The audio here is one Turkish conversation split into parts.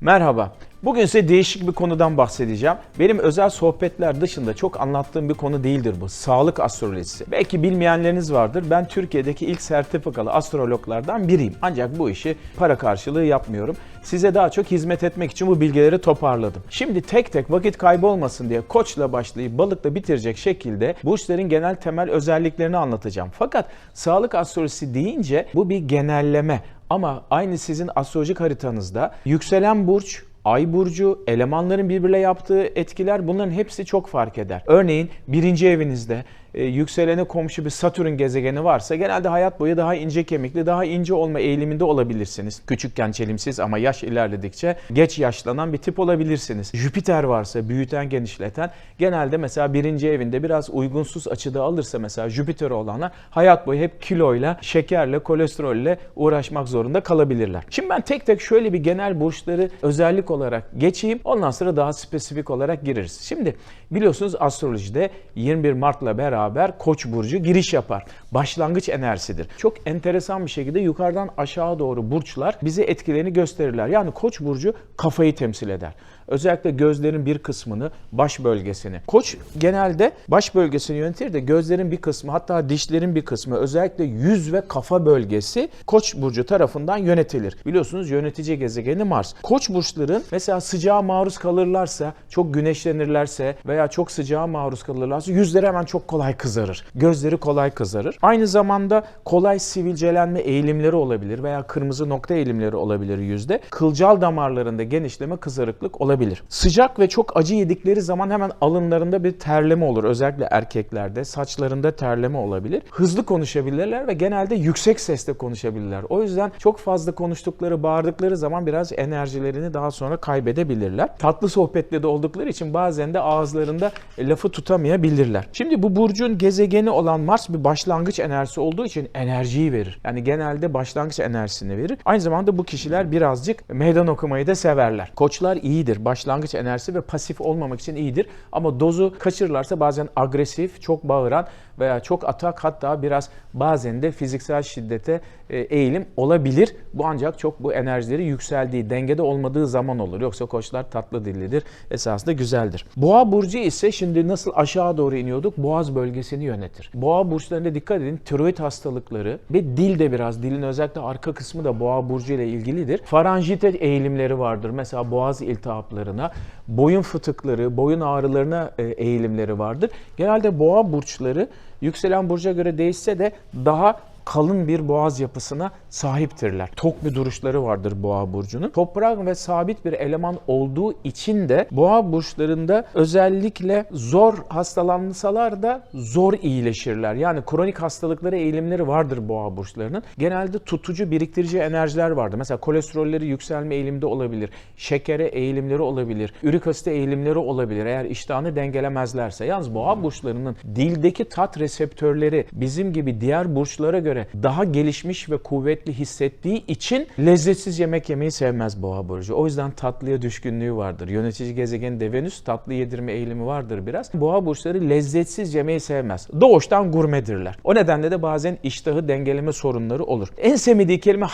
Merhaba. Bugün size değişik bir konudan bahsedeceğim. Benim özel sohbetler dışında çok anlattığım bir konu değildir bu. Sağlık astrolojisi. Belki bilmeyenleriniz vardır. Ben Türkiye'deki ilk sertifikalı astrologlardan biriyim. Ancak bu işi para karşılığı yapmıyorum. Size daha çok hizmet etmek için bu bilgileri toparladım. Şimdi tek tek vakit kaybı olmasın diye Koç'la başlayıp Balık'la bitirecek şekilde burçların genel temel özelliklerini anlatacağım. Fakat sağlık astrolojisi deyince bu bir genelleme. Ama aynı sizin astrolojik haritanızda yükselen burç, Ay burcu, elemanların birbirine yaptığı etkiler, bunların hepsi çok fark eder. Örneğin birinci evinizde yükselene komşu bir Satürn gezegeni varsa genelde hayat boyu daha ince kemikli, daha ince olma eğiliminde olabilirsiniz. Küçükken çelimsiz ama yaş ilerledikçe geç yaşlanan bir tip olabilirsiniz. Jüpiter varsa büyüten, genişleten, genelde mesela birinci evinde biraz uygunsuz açıda alırsa mesela Jüpiter olanlar hayat boyu hep kiloyla, şekerle, kolesterolle uğraşmak zorunda kalabilirler. Şimdi ben tek tek şöyle bir genel burçları özellik olarak geçeyim. Ondan sonra daha spesifik olarak gireriz. Şimdi biliyorsunuz astrolojide 21 Mart'la beraber Koç burcu giriş yapar. Başlangıç enerjisidir. Çok enteresan bir şekilde yukarıdan aşağı doğru burçlar bize etkilerini gösterirler. Yani Koç burcu kafayı temsil eder. Özellikle gözlerin bir kısmını, baş bölgesini. Koç genelde baş bölgesini yönetir de gözlerin bir kısmı, hatta dişlerin bir kısmı, özellikle yüz ve kafa bölgesi Koç burcu tarafından yönetilir. Biliyorsunuz yönetici gezegeni Mars. Koç burçların mesela sıcağa maruz kalırlarsa, çok güneşlenirlerse veya çok sıcağa maruz kalırlarsa yüzleri hemen çok kolay kızarır. Gözleri kolay kızarır. Aynı zamanda kolay sivilcelenme eğilimleri olabilir veya kırmızı nokta eğilimleri olabilir yüzde. Kılcal damarlarında genişleme, kızarıklık olabilir. Sıcak ve çok acı yedikleri zaman hemen alınlarında bir terleme olur. Özellikle erkeklerde saçlarında terleme olabilir. Hızlı konuşabilirler ve genelde yüksek sesle konuşabilirler. O yüzden çok fazla konuştukları, bağırdıkları zaman biraz enerjilerini daha sonra kaybedebilirler. Tatlı sohbetli de oldukları için bazen de ağızlarında lafı tutamayabilirler. Şimdi bu burcun gezegeni olan Mars bir başlangıç enerjisi olduğu için enerjiyi verir. Yani genelde başlangıç enerjisini verir. Aynı zamanda bu kişiler birazcık meydan okumayı da severler. Koçlar iyidir. Başlangıç enerjisi ve pasif olmamak için iyidir. Ama dozu kaçırırlarsa bazen agresif, çok bağıran veya çok atak, hatta biraz bazen de fiziksel şiddete eğilim olabilir. Bu ancak çok bu enerjileri yükseldiği, dengede olmadığı zaman olur. Yoksa koçlar tatlı dillidir. Esasında güzeldir. Boğa burcu ise şimdi nasıl aşağı doğru iniyorduk? Boğaz bölgesini yönetir. Boğa burçlarına dikkat edin. Tiroid hastalıkları ve dil de biraz, dilin özellikle arka kısmı da boğa burcu ile ilgilidir. Faranjite eğilimleri vardır. Mesela boğaz iltihaplarına, boyun fıtıkları, boyun ağrılarına eğilimleri vardır. Genelde boğa burçları yükselen burca göre değişse de daha kalın bir boğaz yapısına sahiptirler. Tok bir duruşları vardır boğa burcunun. Toprak ve sabit bir eleman olduğu için de boğa burçlarında özellikle zor hastalansalar da zor iyileşirler. Yani kronik hastalıklara eğilimleri vardır boğa burçlarının. Genelde tutucu, biriktirici enerjiler vardır. Mesela kolesterolleri yükselme eğilimde olabilir. Şekere eğilimleri olabilir. Ürik asite eğilimleri olabilir. Eğer iştahını dengelemezlerse. Yalnız boğa burçlarının dildeki tat reseptörleri bizim gibi diğer burçlara göre daha gelişmiş ve kuvvetli hissettiği için lezzetsiz yemek yemeyi sevmez boğa burcu. O yüzden tatlıya düşkünlüğü vardır. Yönetici gezegeni de Venüs, tatlı yedirme eğilimi vardır biraz. Boğa burçları lezzetsiz yemeyi sevmez. Doğuştan gurmedirler. O nedenle de bazen iştahı dengeleme sorunları olur. En sevmediği kelime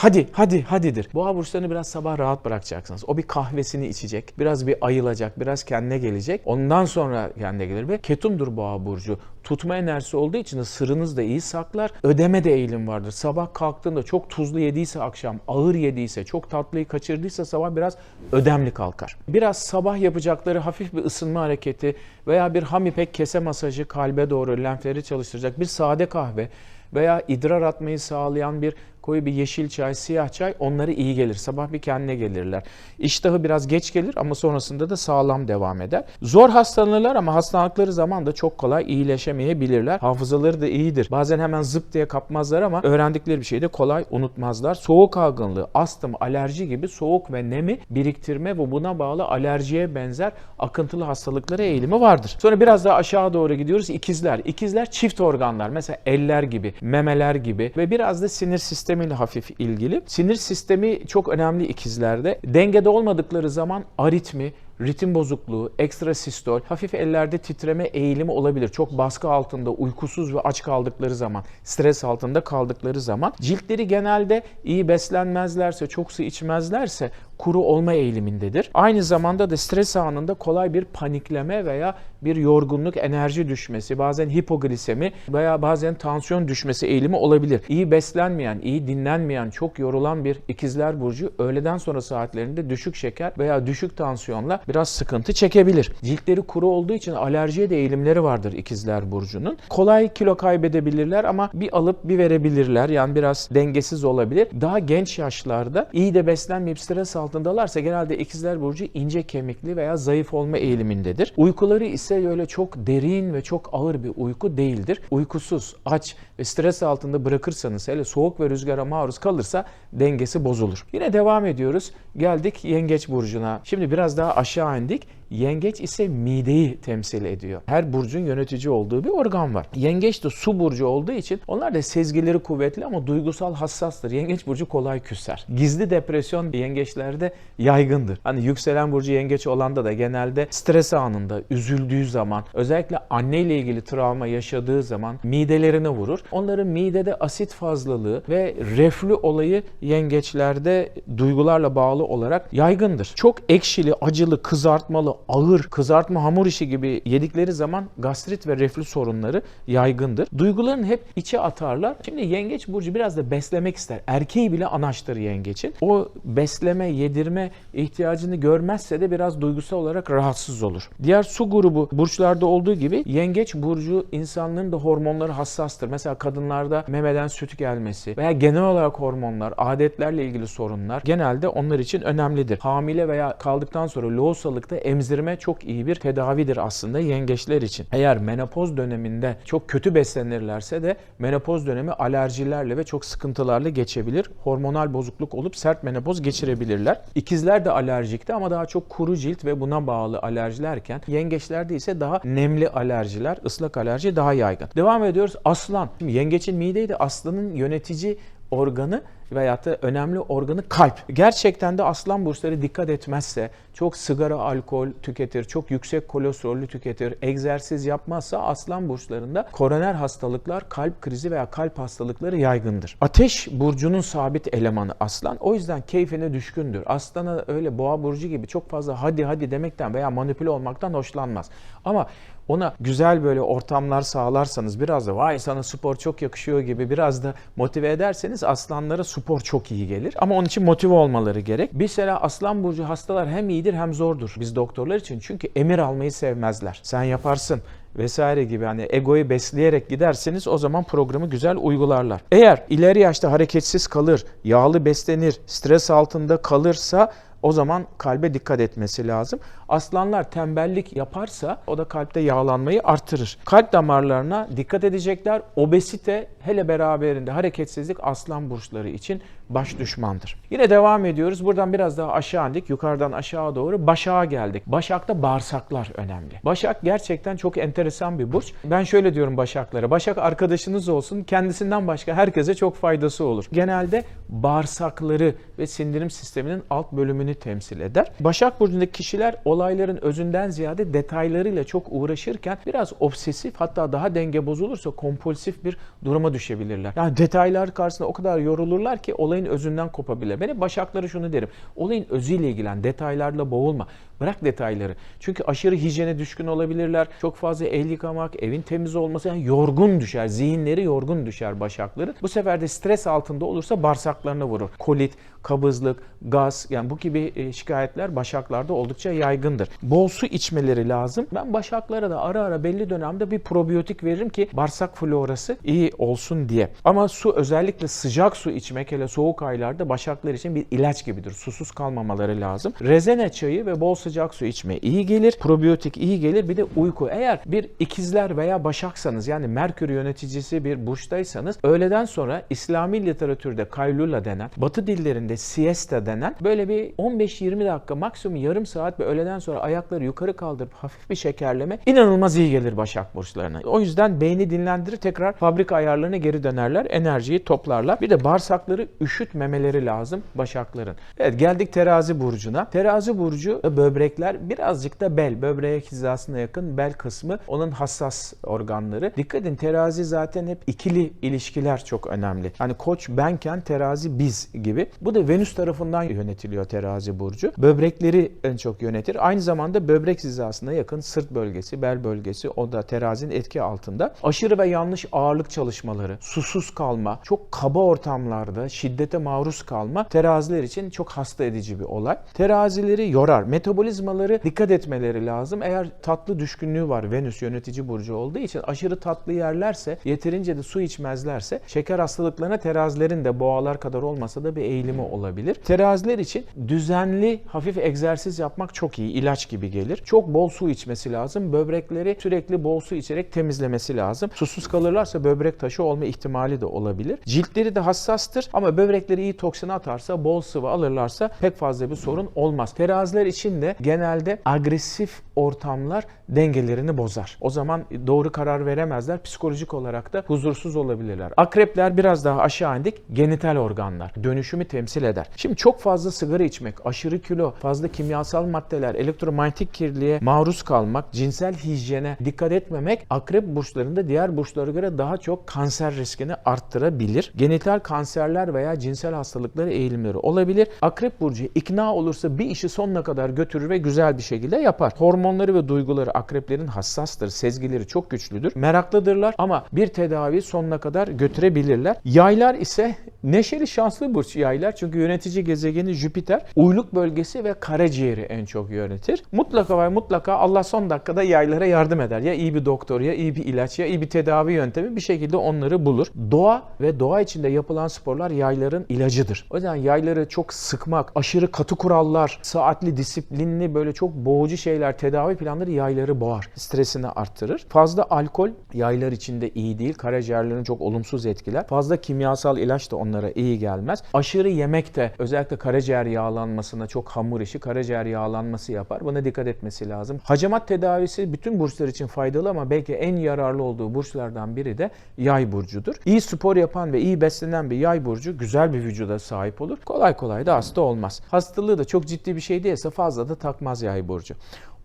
hadidir. Boğa burçlarını biraz sabah rahat bırakacaksınız. O bir kahvesini içecek, biraz bir ayılacak, biraz kendine gelecek. Ondan sonra kendine gelir ve ketumdur boğa burcu. Tutma enerjisi olduğu için sırrınız da iyi saklar. Ödeme de eğilim vardır. Sabah kalktığında çok tuzlu yediyse akşam, ağır yediyse, çok tatlıyı kaçırdıysa sabah biraz ödemli kalkar. Biraz sabah yapacakları hafif bir ısınma hareketi veya bir ham ipek kese masajı, kalbe doğru lenfleri çalıştıracak bir sade kahve veya idrar atmayı sağlayan bir koyu bir yeşil çay, siyah çay onlara iyi gelir. Sabah bir kendine gelirler. İştahı biraz geç gelir ama sonrasında da sağlam devam eder. Zor hastalanırlar ama hastalandıkları zaman da çok kolay iyileşemeyebilirler. Hafızaları da iyidir. Bazen hemen zıp diye kapmazlar ama öğrendikleri bir şeyi de kolay unutmazlar. Soğuk algınlığı, astım, alerji gibi soğuk ve nemi biriktirme ve buna bağlı alerjiye benzer akıntılı hastalıklara eğilimi vardır. Sonra biraz daha aşağı doğru gidiyoruz. İkizler. İkizler çift organlar. Mesela eller gibi, memeler gibi ve biraz da sinir sistemiyle hafif ilgili. Sinir sistemi çok önemli ikizlerde. Dengede olmadıkları zaman aritmi, ritim bozukluğu, ekstra sistol, hafif ellerde titreme eğilimi olabilir. Çok baskı altında, uykusuz ve aç kaldıkları zaman, stres altında kaldıkları zaman. Ciltleri genelde iyi beslenmezlerse, çok su içmezlerse kuru olma eğilimindedir. Aynı zamanda da stres anında kolay bir panikleme veya bir yorgunluk, enerji düşmesi, bazen hipoglisemi veya bazen tansiyon düşmesi eğilimi olabilir. İyi beslenmeyen, iyi dinlenmeyen, çok yorulan bir ikizler burcu öğleden sonra saatlerinde düşük şeker veya düşük tansiyonla biraz sıkıntı çekebilir. Ciltleri kuru olduğu için alerjiye de eğilimleri vardır ikizler burcunun. Kolay kilo kaybedebilirler ama bir alıp bir verebilirler. Yani biraz dengesiz olabilir. Daha genç yaşlarda iyi de beslenmeyip stres altındalarsa genelde ikizler burcu ince kemikli veya zayıf olma eğilimindedir. Uykuları ise öyle çok derin ve çok ağır bir uyku değildir. Uykusuz, aç ve stres altında bırakırsanız, hele soğuk ve rüzgara maruz kalırsa dengesi bozulur. Yine devam ediyoruz. Geldik Yengeç burcuna. Şimdi biraz daha aşağı indik. Yengeç ise mideyi temsil ediyor. Her burcun yönetici olduğu bir organ var. Yengeç de su burcu olduğu için onlar da sezgileri kuvvetli ama duygusal hassastır. Yengeç burcu kolay küser. Gizli depresyon yengeçlerde yaygındır. Hani yükselen burcu yengeç olanda da genelde stres anında, üzüldüğü zaman, özellikle anneyle ilgili travma yaşadığı zaman midelerine vurur. Onların midede asit fazlalığı ve reflü olayı yengeçlerde duygularla bağlı olarak yaygındır. Çok ekşili, acılı, kızartmalı, ağır, kızartma hamur işi gibi yedikleri zaman gastrit ve reflü sorunları yaygındır. Duygularını hep içe atarlar. Şimdi yengeç burcu biraz da beslemek ister. Erkeği bile anaçtır yengeçin. O besleme, yedirme ihtiyacını görmezse de biraz duygusal olarak rahatsız olur. Diğer su grubu burçlarda olduğu gibi yengeç burcu insanların da hormonları hassastır. Mesela kadınlarda memeden süt gelmesi veya genel olarak hormonlar, adetlerle ilgili sorunlar genelde onlar için önemlidir. Hamile veya kaldıktan sonra lohusalıkta emzirme çok iyi bir tedavidir aslında yengeçler için. Eğer menopoz döneminde çok kötü beslenirlerse de menopoz dönemi alerjilerle ve çok sıkıntılarla geçebilir. Hormonal bozukluk olup sert menopoz geçirebilirler. İkizler de alerjikti ama daha çok kuru cilt ve buna bağlı alerjilerken yengeçlerde ise daha nemli alerjiler, ıslak alerji daha yaygın. Devam ediyoruz. Aslan. Şimdi yengeçin mideyi de aslanın yönetici organı veyahut da önemli organı kalp. Gerçekten de aslan burçları dikkat etmezse, çok sigara, alkol tüketir, çok yüksek kolesterollü tüketir, egzersiz yapmazsa aslan burçlarında koroner hastalıklar, kalp krizi veya kalp hastalıkları yaygındır. Ateş burcunun sabit elemanı aslan. O yüzden keyfine düşkündür. Aslana öyle boğa burcu gibi çok fazla hadi demekten veya manipüle olmaktan hoşlanmaz. Ama ona güzel böyle ortamlar sağlarsanız, biraz da vay sana spor çok yakışıyor gibi biraz da motive ederseniz aslanlara spor çok iyi gelir. Ama onun için motive olmaları gerek. Mesela aslan burcu hastalar hem iyidir hem zordur biz doktorlar için. Çünkü emir almayı sevmezler. Sen yaparsın vesaire gibi, hani egoyu besleyerek giderseniz o zaman programı güzel uygularlar. Eğer ileri yaşta hareketsiz kalır, yağlı beslenir, stres altında kalırsa o zaman kalbe dikkat etmesi lazım. Aslanlar tembellik yaparsa o da kalpte yağlanmayı artırır. Kalp damarlarına dikkat edecekler. Obezite hele beraberinde hareketsizlik aslan burçları için baş düşmandır. Yine devam ediyoruz. Buradan biraz daha aşağı indik. Yukarıdan aşağı doğru Başak'a geldik. Başak'ta bağırsaklar önemli. Başak gerçekten çok enteresan bir burç. Ben şöyle diyorum Başaklara. Başak arkadaşınız olsun. Kendisinden başka herkese çok faydası olur. Genelde bağırsakları ve sindirim sisteminin alt bölümünü temsil eder. Başak burcundaki kişiler olayların özünden ziyade detaylarıyla çok uğraşırken biraz obsesif, hatta daha denge bozulursa kompulsif bir duruma düşebilirler. Yani detaylar karşısında o kadar yorulurlar ki olayın özünden kopabilir. Ben hep Başaklara şunu derim. Olayın özüyle ilgilen, detaylarla boğulma. Bırak detayları. Çünkü aşırı hijyene düşkün olabilirler. Çok fazla el yıkamak, evin temiz olması, yani yorgun düşer. Zihinleri yorgun düşer Başakların. Bu sefer de stres altında olursa bağırsaklarına vurur. Kolit, kabızlık, gaz, yani bu gibi şikayetler Başaklarda oldukça yaygındır. Bol su içmeleri lazım. Ben Başaklara da ara ara belli dönemde bir probiyotik veririm ki bağırsak florası iyi olsun diye. Ama su, özellikle sıcak su içmek, hele soğuk aylarda Başaklar için bir ilaç gibidir. Susuz kalmamaları lazım. Rezene çayı ve bol sıcak su içme iyi gelir. Probiyotik iyi gelir. Bir de uyku. Eğer bir ikizler veya Başaksanız, yani Merkür yöneticisi bir burçtaysanız, öğleden sonra İslami literatürde kaylula denen, Batı dillerinde siesta denen böyle bir 15-20 dakika, maksimum yarım saat ve öğleden sonra ayakları yukarı kaldırıp hafif bir şekerleme inanılmaz iyi gelir Başak burçlarına. O yüzden beyni dinlendirir, tekrar fabrika ayarlarına geri dönerler, enerjiyi toplarlar. Bir de bağırsakları üşütmemeleri lazım Başakların. Evet, geldik Terazi burcuna. Terazi burcu böbrek böbrekler, birazcık da bel, böbrek hizasına yakın bel kısmı onun hassas organları. Dikkat edin, terazi zaten hep ikili ilişkiler çok önemli. Hani koç benken terazi biz gibi. Bu da Venüs tarafından yönetiliyor terazi burcu. Böbrekleri en çok yönetir. Aynı zamanda böbrek hizasına yakın sırt bölgesi, bel bölgesi, o da terazinin etki altında. Aşırı ve yanlış ağırlık çalışmaları, susuz kalma, çok kaba ortamlarda şiddete maruz kalma teraziler için çok hasta edici bir olay. Terazileri yorar. Metabolizmaları dikkat etmeleri lazım. Eğer tatlı düşkünlüğü var, Venüs yönetici burcu olduğu için aşırı tatlı yerlerse, yeterince de su içmezlerse şeker hastalıklarına terazilerin de boğalar kadar olmasa da bir eğilimi olabilir. Teraziler için düzenli hafif egzersiz yapmak çok iyi. İlaç gibi gelir. Çok bol su içmesi lazım. Böbrekleri sürekli bol su içerek temizlemesi lazım. Susuz kalırlarsa böbrek taşı olma ihtimali de olabilir. Ciltleri de hassastır ama böbrekleri iyi toksin atarsa, bol sıvı alırlarsa pek fazla bir sorun olmaz. Teraziler için de genelde agresif ortamlar dengelerini bozar. O zaman doğru karar veremezler. Psikolojik olarak da huzursuz olabilirler. Akrepler biraz daha aşağı indik. Genital organlar. Dönüşümü temsil eder. Şimdi çok fazla sigara içmek, aşırı kilo, fazla kimyasal maddeler, elektromanyetik kirliliğe maruz kalmak, cinsel hijyene dikkat etmemek akrep burçlarında diğer burçlara göre daha çok kanser riskini arttırabilir. Genital kanserler veya cinsel hastalıkları eğilimleri olabilir. Akrep burcu ikna olursa bir işi sonuna kadar götürür ve güzel bir şekilde yapar. Hormonları ve duyguları akreplerin hassastır. Sezgileri çok güçlüdür. Meraklıdırlar ama bir tedavi sonuna kadar götürebilirler. Yaylar ise neşeli, şanslı burç yaylar. Çünkü yönetici gezegeni Jüpiter uyluk bölgesi ve karaciğeri en çok yönetir. Mutlaka ve mutlaka Allah son dakikada yaylara yardım eder. Ya iyi bir doktor, ya iyi bir ilaç, ya iyi bir tedavi yöntemi, bir şekilde onları bulur. Doğa ve doğa içinde yapılan sporlar yayların ilacıdır. O yüzden yayları çok sıkmak, aşırı katı kurallar, saatli, disiplinli, böyle çok boğucu şeyler, tedavi planları yayları boğar. Stresini arttırır. Fazla alkol yaylar için de iyi değil. Karaciğerlerini çok olumsuz etkiler. Fazla kimyasal ilaç da onlara iyi gelmez. Aşırı yemek de özellikle karaciğer yağlanmasına, çok hamur işi, karaciğer yağlanması yapar. Buna dikkat etmesi lazım. Hacamat tedavisi bütün burçlar için faydalı ama belki en yararlı olduğu burçlardan biri de yay burcudur. İyi spor yapan ve iyi beslenen bir yay burcu güzel bir vücuda sahip olur. Kolay kolay da hasta olmaz. Hastalığı da çok ciddi bir şey değilse fazla da takmaz yay burcu.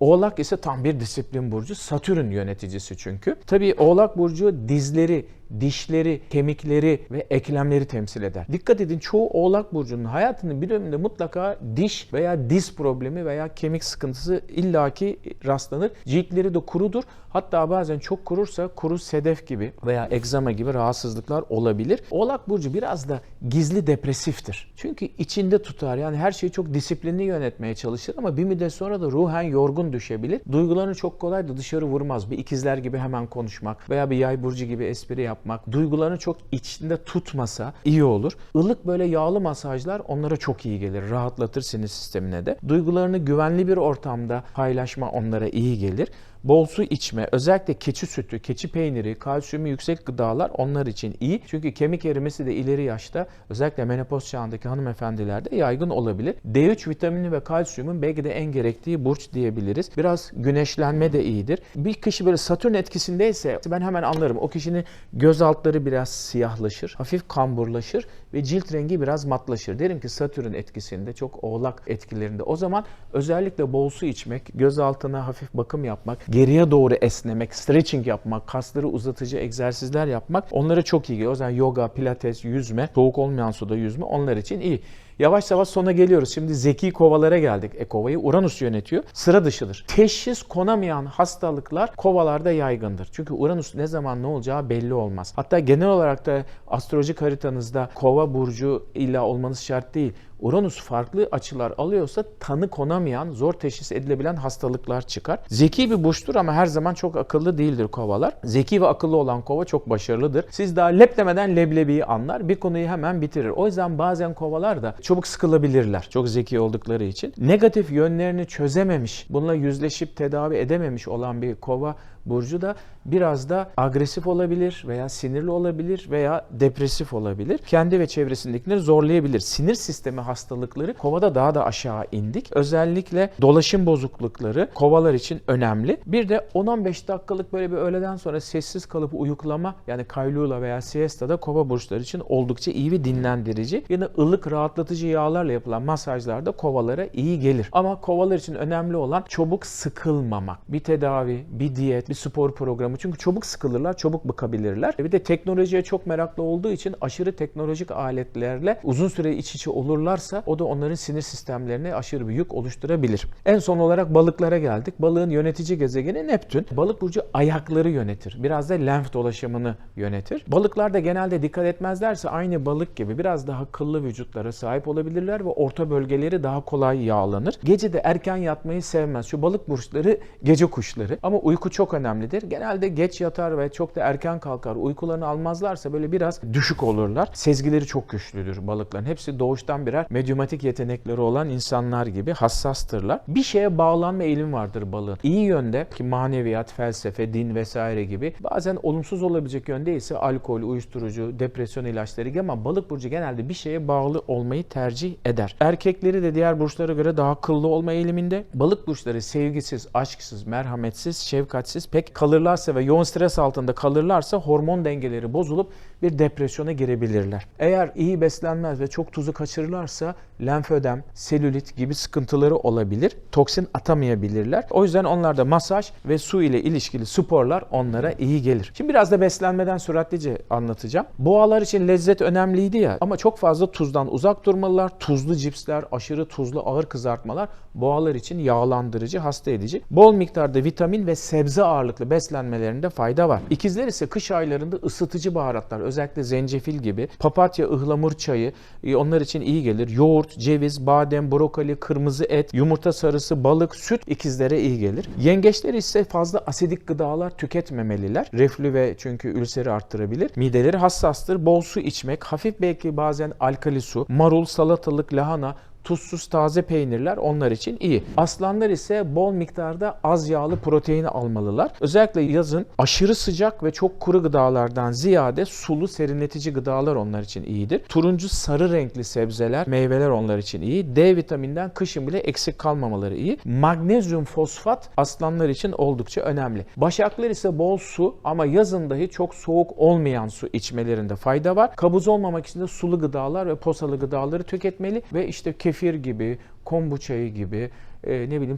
Oğlak ise tam bir disiplin burcu. Satürn yöneticisi çünkü. Tabii Oğlak burcu dizleri, dişleri, kemikleri ve eklemleri temsil eder. Dikkat edin, çoğu Oğlak burcunun hayatının bir döneminde mutlaka diş veya diz problemi veya kemik sıkıntısı illaki rastlanır. Ciltleri de kurudur. Hatta bazen çok kurursa kuru sedef gibi veya egzama gibi rahatsızlıklar olabilir. Oğlak burcu biraz da gizli depresiftir. Çünkü içinde tutar. Yani her şeyi çok disiplinli yönetmeye çalışır ama bir müddet sonra da ruhen yorgun düşebilir. Duygularını çok kolay da dışarı vurmaz. Bir ikizler gibi hemen konuşmak veya bir yay burcu gibi espri yapmak, duygularını çok içinde tutmasa iyi olur. Ilık böyle yağlı masajlar onlara çok iyi gelir. Rahatlatır sinir sistemine de. Duygularını güvenli bir ortamda paylaşma onlara iyi gelir. Bol su içme, özellikle keçi sütü, keçi peyniri, kalsiyumu yüksek gıdalar onlar için iyi. Çünkü kemik erimesi de ileri yaşta, özellikle menopoz çağındaki hanımefendilerde yaygın olabilir. D3 vitamini ve kalsiyumun belki de en gerektiği burç diyebiliriz. Biraz güneşlenme de iyidir. Bir kişi böyle Satürn etkisindeyse ben hemen anlarım. O kişinin göz altları biraz siyahlaşır, hafif kamburlaşır ve cilt rengi biraz matlaşır. Derim ki Satürn etkisinde, çok Oğlak etkilerinde. O zaman özellikle bol su içmek, göz altına hafif bakım yapmak, geriye doğru esnemek, stretching yapmak, kasları uzatıcı egzersizler yapmak onlara çok iyi geliyor. O zaman yoga, pilates, yüzme, soğuk olmayan suda yüzme onlar için iyi. Yavaş yavaş sona geliyoruz. Şimdi zeki kovalara geldik. Kovayı Uranüs yönetiyor. Sıra dışıdır. Teşhis konamayan hastalıklar kovalarda yaygındır. Çünkü Uranüs ne zaman ne olacağı belli olmaz. Hatta genel olarak da astrolojik haritanızda kova burcu illa olmanız şart değil. Uranüs farklı açılar alıyorsa tanı konamayan, zor teşhis edilebilen hastalıklar çıkar. Zeki bir burçtur ama her zaman çok akıllı değildir kovalar. Zeki ve akıllı olan kova çok başarılıdır. Siz daha lep demeden leblebiyi anlar, bir konuyu hemen bitirir. O yüzden bazen kovalar da çabuk sıkılabilirler. Çok zeki oldukları için. Negatif yönlerini çözememiş, bununla yüzleşip tedavi edememiş olan bir kova burcu da biraz da agresif olabilir veya sinirli olabilir veya depresif olabilir. Kendi ve çevresindekileri zorlayabilir. Sinir sistemi hastalıkları kovada daha da aşağı indik. Özellikle dolaşım bozuklukları kovalar için önemli. Bir de 10-15 dakikalık böyle bir öğleden sonra sessiz kalıp uyuklama, yani kaylula veya siesta da kova burçları için oldukça iyi ve dinlendirici. Yine ılık, rahatlatıcı yağlarla yapılan masajlar da kovalara iyi gelir. Ama kovalar için önemli olan çabuk sıkılmamak. Bir tedavi, bir diyet, bir spor programı. Çünkü çabuk sıkılırlar, çabuk bıkabilirler. Bir de teknolojiye çok meraklı olduğu için aşırı teknolojik aletlerle uzun süre iç içe olurlarsa o da onların sinir sistemlerine aşırı bir yük oluşturabilir. En son olarak balıklara geldik. Balığın yönetici gezegeni Neptün. Balık burcu ayakları yönetir. Biraz da lenf dolaşımını yönetir. Balıklar da genelde dikkat etmezlerse aynı balık gibi biraz daha kıllı vücutlara sahip olabilirler ve orta bölgeleri daha kolay yağlanır. Gece de erken yatmayı sevmez. Şu balık burçları gece kuşları. Ama uyku çok önemlidir. Genelde geç yatar ve çok da erken kalkar. Uykularını almazlarsa böyle biraz düşük olurlar. Sezgileri çok güçlüdür balıkların. Hepsi doğuştan birer medyumatik yetenekleri olan insanlar gibi hassastırlar. Bir şeye bağlanma eğilim vardır balığın. İyi yönde ki maneviyat, felsefe, din vesaire gibi. Bazen olumsuz olabilecek yönde ise alkol, uyuşturucu, depresyon ilaçları gibi, ama balık burcu genelde bir şeye bağlı olmayı tercih eder. Erkekleri de diğer burçlara göre daha kıllı olma eğiliminde. Balık burçları sevgisiz, aşksız, merhametsiz, şefkatsiz pek kalırlarsa ve yoğun stres altında kalırlarsa hormon dengeleri bozulup bir depresyona girebilirler. Eğer iyi beslenmez ve çok tuzu kaçırırlarsa lenfödem, selülit gibi sıkıntıları olabilir. Toksin atamayabilirler. O yüzden onlarda masaj ve su ile ilişkili sporlar onlara iyi gelir. Şimdi biraz da beslenmeden süratlice anlatacağım. Boğalar için lezzet önemliydi ya, ama çok fazla tuzdan uzak durmalılar. Tuzlu cipsler, aşırı tuzlu ağır kızartmalar boğalar için yağlandırıcı, hasta edici. Bol miktarda vitamin ve sebze ağırlıklı beslenmelerinde fayda var. İkizler ise kış aylarında ısıtıcı baharatlar, özellikle zencefil gibi, papatya, ıhlamur çayı onlar için iyi gelir. Yoğurt, ceviz, badem, brokoli, kırmızı et, yumurta sarısı, balık, süt ikizlere iyi gelir. Yengeçler ise fazla asidik gıdalar tüketmemeliler. Reflü ve çünkü ülseri arttırabilir. Mideleri hassastır. Bol su içmek, hafif belki bazen alkali su, marul, salatalık, lahana, tuzsuz taze peynirler onlar için iyi. Aslanlar ise bol miktarda az yağlı proteini almalılar. Özellikle yazın aşırı sıcak ve çok kuru gıdalardan ziyade sulu serinletici gıdalar onlar için iyidir. Turuncu sarı renkli sebzeler, meyveler onlar için iyi. D vitamininden kışın bile eksik kalmamaları iyi. Magnezyum fosfat aslanlar için oldukça önemli. Başaklar ise bol su ama yazın dahi çok soğuk olmayan su içmelerinde fayda var. Kabız olmamak için de sulu gıdalar ve posalı gıdaları tüketmeli ve işte kefir gibi, kombu çayı gibi,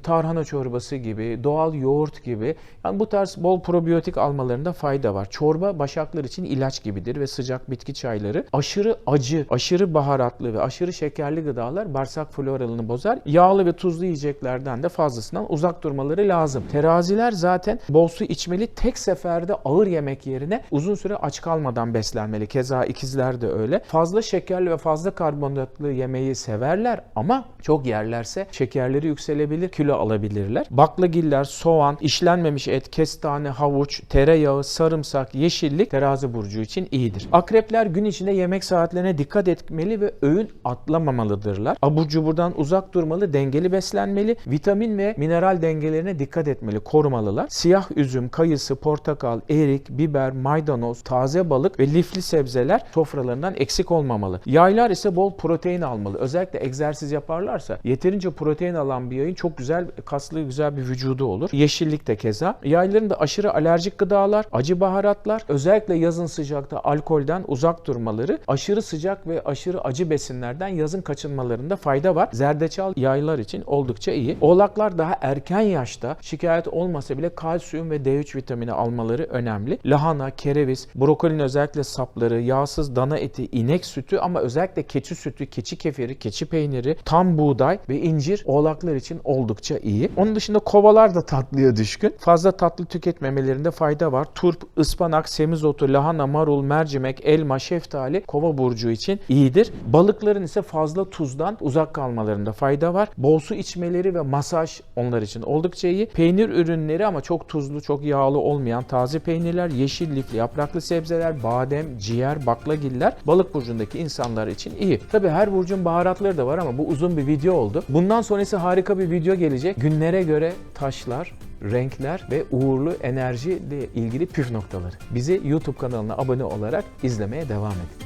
tarhana çorbası gibi, doğal yoğurt gibi, yani bu tarz bol probiyotik almalarında fayda var. Çorba başaklar için ilaç gibidir ve sıcak bitki çayları. Aşırı acı, aşırı baharatlı ve aşırı şekerli gıdalar bağırsak floralını bozar. Yağlı ve tuzlu yiyeceklerden de fazlasından uzak durmaları lazım. Teraziler zaten bol su içmeli, tek seferde ağır yemek yerine uzun süre aç kalmadan beslenmeli. Keza ikizler de öyle. Fazla şekerli ve fazla karbonhidratlı yemeği severler ama çok yerlerse şekerleri yükselebilir, kilo alabilirler. Baklagiller, soğan, işlenmemiş et, kestane, havuç, tereyağı, sarımsak, yeşillik terazi burcu için iyidir. Akrepler gün içinde yemek saatlerine dikkat etmeli ve öğün atlamamalıdırlar. Abur cuburdan uzak durmalı, dengeli beslenmeli, vitamin ve mineral dengelerine dikkat etmeli, korumalılar. Siyah üzüm, kayısı, portakal, erik, biber, maydanoz, taze balık ve lifli sebzeler sofralarından eksik olmamalı. Yaylar ise bol protein almalı. Özellikle egzersiz yaparlarsa yeterince protein alan bir yayın çok güzel, kaslı, güzel bir vücudu olur. Yeşillik de keza. Yayların da aşırı alerjik gıdalar, acı baharatlar, özellikle yazın sıcakta alkolden uzak durmaları, aşırı sıcak ve aşırı acı besinlerden yazın kaçınmalarında fayda var. Zerdeçal yaylar için oldukça iyi. Oğlaklar daha erken yaşta şikayet olmasa bile kalsiyum ve D3 vitamini almaları önemli. Lahana, kereviz, brokolinin özellikle sapları, yağsız dana eti, inek sütü ama özellikle keçi sütü, keçi kefiri, keçi peyniri, tam buğday ve incir oğlaklar için oldukça iyi. Onun dışında kovalar da tatlıya düşkün. Fazla tatlı tüketmemelerinde fayda var. Turp, ıspanak, semizotu, lahana, marul, mercimek, elma, şeftali kova burcu için iyidir. Balıkların ise fazla tuzdan uzak kalmalarında fayda var. Bol su içmeleri ve masaj onlar için oldukça iyi. Peynir ürünleri ama çok tuzlu, çok yağlı olmayan taze peynirler, yeşil lifli yapraklı sebzeler, badem, ciğer, baklagiller balık burcundaki insanlar için iyi. Tabii her burcun baharatları da var ama bu uzun bir video oldu. Bundan sonrası harika bir video gelecek. Günlere göre taşlar, renkler ve uğurlu enerji ile ilgili püf noktaları. Bizi YouTube kanalına abone olarak izlemeye devam edin.